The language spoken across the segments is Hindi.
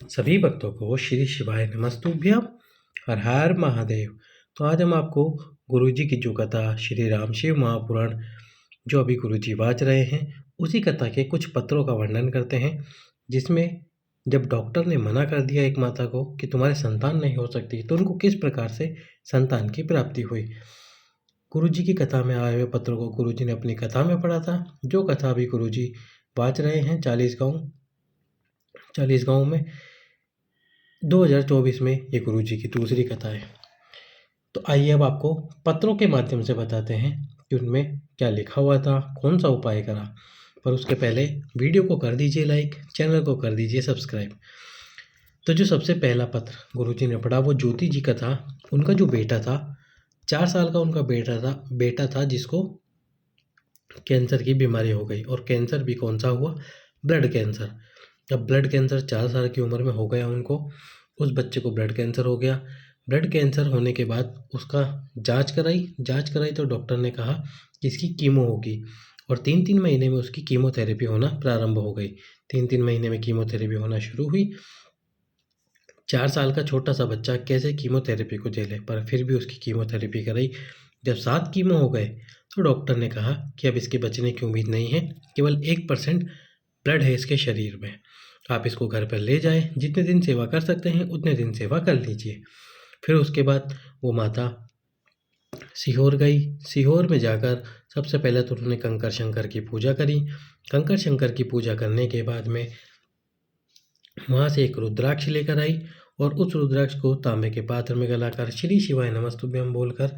सभी भक्तों को श्री शिवाय नमस्तुभ्यम। हर हर महादेव। तो आज हम आपको गुरुजी की जो कथा श्री राम शिव महापुराण जो अभी गुरुजी वाच रहे हैं उसी कथा के कुछ पत्रों का वर्णन करते हैं, जिसमें जब डॉक्टर ने मना कर दिया एक माता को कि तुम्हारे संतान नहीं हो सकती, तो उनको किस प्रकार से संतान की प्राप्ति हुई। गुरुजी की कथा में आए हुए पत्रों को गुरुजी ने अपनी कथा में पढ़ा था। जो कथा अभी गुरुजी वाच रहे हैं 40 गाँव में 2024 में ये गुरुजी की दूसरी कथा है। तो आइए अब आपको पत्रों के माध्यम से बताते हैं कि उनमें क्या लिखा हुआ था, कौन सा उपाय करा। पर उसके पहले वीडियो को कर दीजिए लाइक, चैनल को कर दीजिए सब्सक्राइब। तो जो सबसे पहला पत्र गुरुजी ने पढ़ा वो ज्योति जी का था। उनका जो बेटा था, 4 साल का उनका बेटा था जिसको कैंसर की बीमारी हो गई। और कैंसर भी कौन सा हुआ? Blood cancer. अब ब्लड कैंसर 4 साल की उम्र में हो गया उनको। उस बच्चे को ब्लड कैंसर हो गया। ब्लड कैंसर होने के बाद उसका जांच कराई तो डॉक्टर ने कहा कि इसकी कीमो होगी। और 3-3 महीने में उसकी कीमोथेरेपी होना प्रारंभ हो गई। 3-3 महीने में कीमोथेरेपी होना शुरू हुई। 4 साल का छोटा सा बच्चा कैसे कीमोथेरेपी को झेले, पर फिर भी उसकी कीमोथेरेपी कराई। जब 7 कीमो हो गए तो डॉक्टर ने कहा कि अब इसके बचने की उम्मीद नहीं है, केवल 1% ब्लड है इसके शरीर में, आप इसको घर पर ले जाएं, जितने दिन सेवा कर सकते हैं उतने दिन सेवा कर लीजिए। फिर उसके बाद वो माता सीहोर गई। सीहोर में जाकर सबसे पहले तो उन्होंने कंकर शंकर की पूजा करी। कंकर शंकर की पूजा करने के बाद में वहाँ से एक रुद्राक्ष लेकर आई और उस रुद्राक्ष को तांबे के पात्र में गलाकर श्री शिवाय नमस्तुभ्यम बोलकर,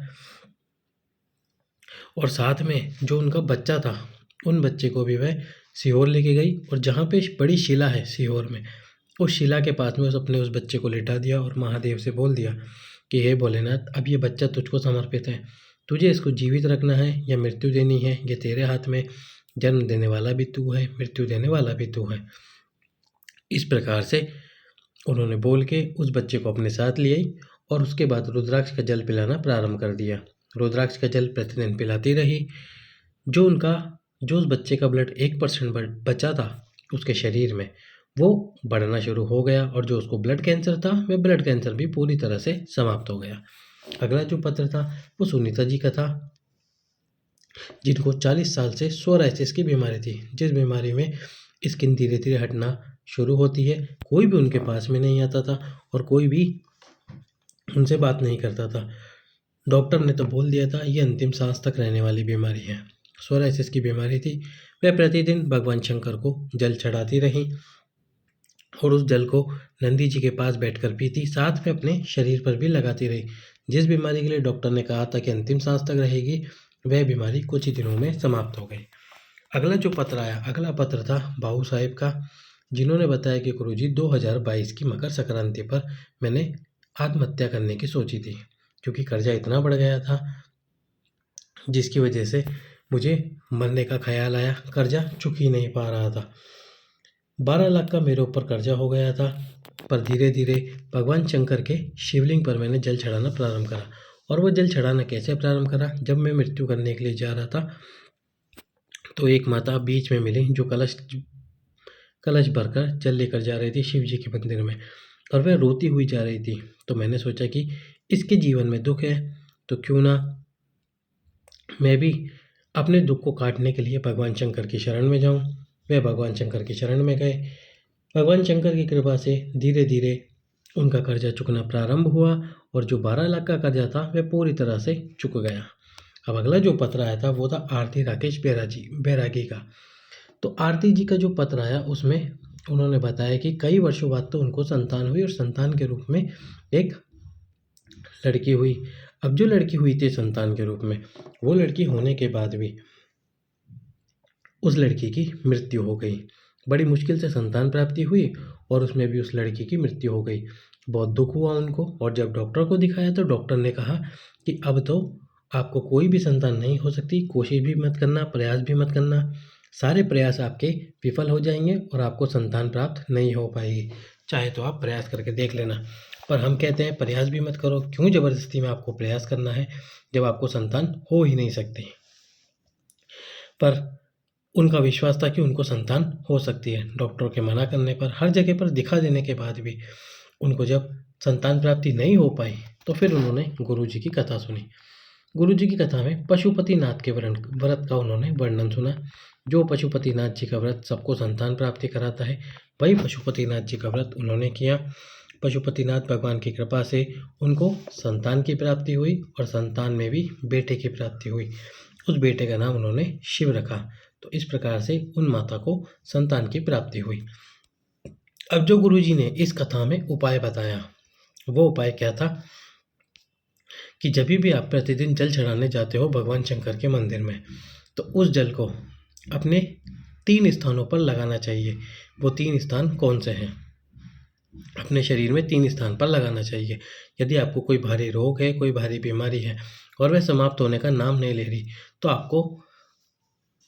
और साथ में जो उनका बच्चा था उन बच्चे को भी वह सीहोर लेके गई। और जहाँ पे बड़ी शिला है सीहोर में, उस शिला के पास में उस बच्चे को लेटा दिया और महादेव से बोल दिया कि हे भोलेनाथ, अब ये बच्चा तुझको समर्पित है। तुझे इसको जीवित रखना है या मृत्यु देनी है, ये तेरे हाथ में। जन्म देने वाला भी तू है, मृत्यु देने वाला भी तू है। इस प्रकार से उन्होंने बोल के उस बच्चे को अपने साथ ले आई और उसके बाद रुद्राक्ष का जल पिलाना प्रारंभ कर दिया। रुद्राक्ष का जल प्रतिदिन पिलाती रही। जो उस बच्चे का ब्लड 1% बचा था उसके शरीर में, वो बढ़ना शुरू हो गया। और जो उसको ब्लड कैंसर था वह ब्लड कैंसर भी पूरी तरह से समाप्त हो गया। अगला जो पत्र था वो सुनीता जी का था, जिनको 40 साल से सोराइसिस की बीमारी थी, जिस बीमारी में स्किन धीरे धीरे हटना शुरू होती है। कोई भी उनके पास में नहीं आता था और कोई भी उनसे बात नहीं करता था। डॉक्टर ने तो बोल दिया था ये अंतिम सांस तक रहने वाली बीमारी है। सोराइसिस की बीमारी थी। वह प्रतिदिन भगवान शंकर को जल चढ़ाती रही और उस जल को नंदी जी के पास बैठकर पीती, साथ में अपने शरीर पर भी लगाती रही। जिस बीमारी के लिए डॉक्टर ने कहा था कि अंतिम सांस तक रहेगी, वह बीमारी कुछ ही दिनों में समाप्त हो गई। अगला जो पत्र आया, अगला पत्र था बाबू साहेब का, जिन्होंने बताया कि गुरुजी 2022 की मकर संक्रांति पर मैंने आत्महत्या करने की सोची थी, क्योंकि कर्जा इतना बढ़ गया था जिसकी वजह से मुझे मरने का ख्याल आया। कर्जा चुक ही नहीं पा रहा था। 12 लाख का मेरे ऊपर कर्जा हो गया था। पर धीरे धीरे भगवान शंकर के शिवलिंग पर मैंने जल चढ़ाना प्रारंभ करा। और वो जल चढ़ाना कैसे प्रारंभ करा? जब मैं मृत्यु करने के लिए जा रहा था तो एक माता बीच में मिली जो कलश भरकर जल लेकर जा रही थी शिव जी के मंदिर में, और वह रोती हुई जा रही थी। तो मैंने सोचा कि इसके जीवन में दुख है, तो क्यों ना मैं भी अपने दुख को काटने के लिए भगवान शंकर की शरण में जाऊं। वह भगवान शंकर की शरण में गए। भगवान शंकर की कृपा से धीरे धीरे उनका कर्जा चुकना प्रारंभ हुआ और जो 12 लाख का कर्जा था वह पूरी तरह से चुक गया। अब अगला जो पत्र आया था वो था आरती राकेश बैरागी का। तो आरती जी का जो पत्र आया उसमें उन्होंने बताया कि कई वर्षों बाद तो उनको संतान हुई और संतान के रूप में एक लड़की हुई। अब जो लड़की हुई थी संतान के रूप में, वो लड़की होने के बाद भी उस लड़की की मृत्यु हो गई। बड़ी मुश्किल से संतान प्राप्ति हुई और उसमें भी उस लड़की की मृत्यु हो गई। बहुत दुख हुआ उनको। और जब डॉक्टर को दिखाया तो डॉक्टर ने कहा कि अब तो आपको कोई भी संतान नहीं हो सकती, कोशिश भी मत करना, प्रयास भी मत करना, सारे प्रयास आपके विफल हो जाएंगे और आपको संतान प्राप्त नहीं हो पाएगी। चाहे तो आप प्रयास करके देख लेना। पर हम कहते हैं प्रयास भी मत करो, क्यों ज़बरदस्ती में आपको प्रयास करना है जब आपको संतान हो ही नहीं सकती। पर उनका विश्वास था कि उनको संतान हो सकती है। डॉक्टरों के मना करने पर, हर जगह पर दिखा देने के बाद भी उनको जब संतान प्राप्ति नहीं हो पाई तो फिर उन्होंने गुरुजी की कथा सुनी। गुरुजी की कथा में पशुपतिनाथ के व्रत का उन्होंने वर्णन सुना। जो पशुपतिनाथ जी का व्रत सबको संतान प्राप्ति कराता है, वही पशुपतिनाथ जी का व्रत उन्होंने किया। पशुपतिनाथ भगवान की कृपा से उनको संतान की प्राप्ति हुई और संतान में भी बेटे की प्राप्ति हुई। उस बेटे का नाम उन्होंने शिव रखा। तो इस प्रकार से उन माता को संतान की प्राप्ति हुई। अब जो गुरुजी ने इस कथा में उपाय बताया, वो उपाय क्या था कि जब भी आप प्रतिदिन जल चढ़ाने जाते हो भगवान शंकर के मंदिर में, तो उस जल को अपने 3 स्थानों पर लगाना चाहिए। वो 3 स्थान कौन से हैं? अपने शरीर में 3 स्थान पर लगाना चाहिए। यदि आपको कोई भारी रोग है, कोई भारी बीमारी है और वह समाप्त होने का नाम नहीं ले रही, तो आपको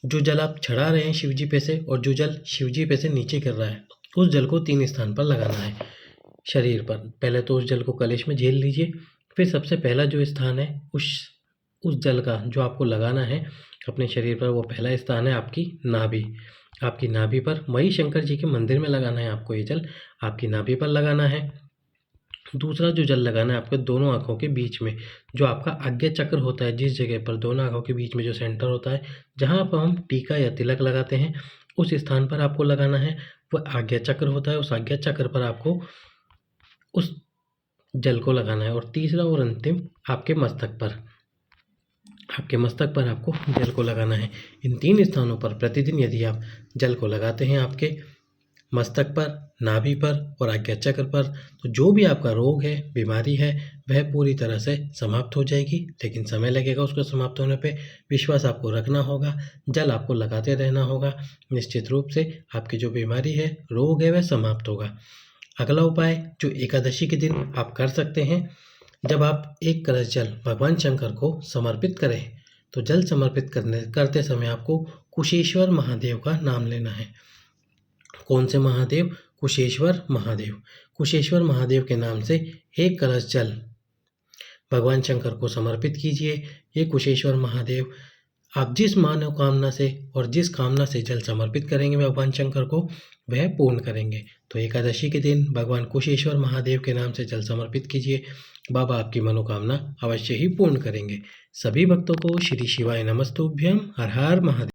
जो जल आप चढ़ा रहे हैं शिव जी पे से और जो जल शिव जी पे से नीचे गिर रहा है, उस जल को 3 स्थान पर लगाना है शरीर पर। पहले तो उस जल को कलश में झेल लीजिए, फिर सबसे पहला जो स्थान है उस जल का जो आपको लगाना है अपने शरीर पर, वो पहला स्थान है आपकी नाभि। आपकी नाभि पर, वही शंकर जी के मंदिर में लगाना है आपको। ये जल आपकी नाभि पर लगाना है। दूसरा जो जल लगाना है आपके दोनों आँखों के बीच में, जो आपका आज्ञा चक्र होता है, जिस जगह पर दोनों आँखों के बीच में जो सेंटर होता है, जहाँ पर हम टीका या तिलक लगाते हैं, उस स्थान पर आपको लगाना है। वह आज्ञा चक्र होता है, उस आज्ञा चक्र पर आपको उस जल को लगाना है। और तीसरा और अंतिम आपके मस्तक पर, आपको जल को लगाना है। इन 3 स्थानों पर प्रतिदिन यदि आप जल को लगाते हैं आपके मस्तक पर, नाभि पर और आज्ञा चक्र पर, तो जो भी आपका रोग है, बीमारी है, वह पूरी तरह से समाप्त हो जाएगी। लेकिन समय लगेगा उसको समाप्त होने पे। विश्वास आपको रखना होगा, जल आपको लगाते रहना होगा। निश्चित रूप से आपकी जो बीमारी है, रोग है, वह समाप्त होगा। अगला उपाय जो एकादशी के दिन आप कर सकते हैं, जब आप 1 कलश जल भगवान शंकर को समर्पित करें, तो जल समर्पित करते समय आपको कुशेश्वर महादेव का नाम लेना है। कौन से महादेव? कुशेश्वर महादेव। कुशेश्वर महादेव के नाम से 1 कलश जल भगवान शंकर को समर्पित कीजिए। ये कुशेश्वर महादेव आप जिस मनोकामना से और जिस कामना से जल समर्पित करेंगे भगवान शंकर को, वह पूर्ण करेंगे। तो एकादशी के दिन भगवान कुशेश्वर महादेव के नाम से जल समर्पित कीजिए। बाबा आपकी मनोकामना अवश्य ही पूर्ण करेंगे। सभी भक्तों को श्री शिवाय नमस्तुभ्यम। हर हर महादेव।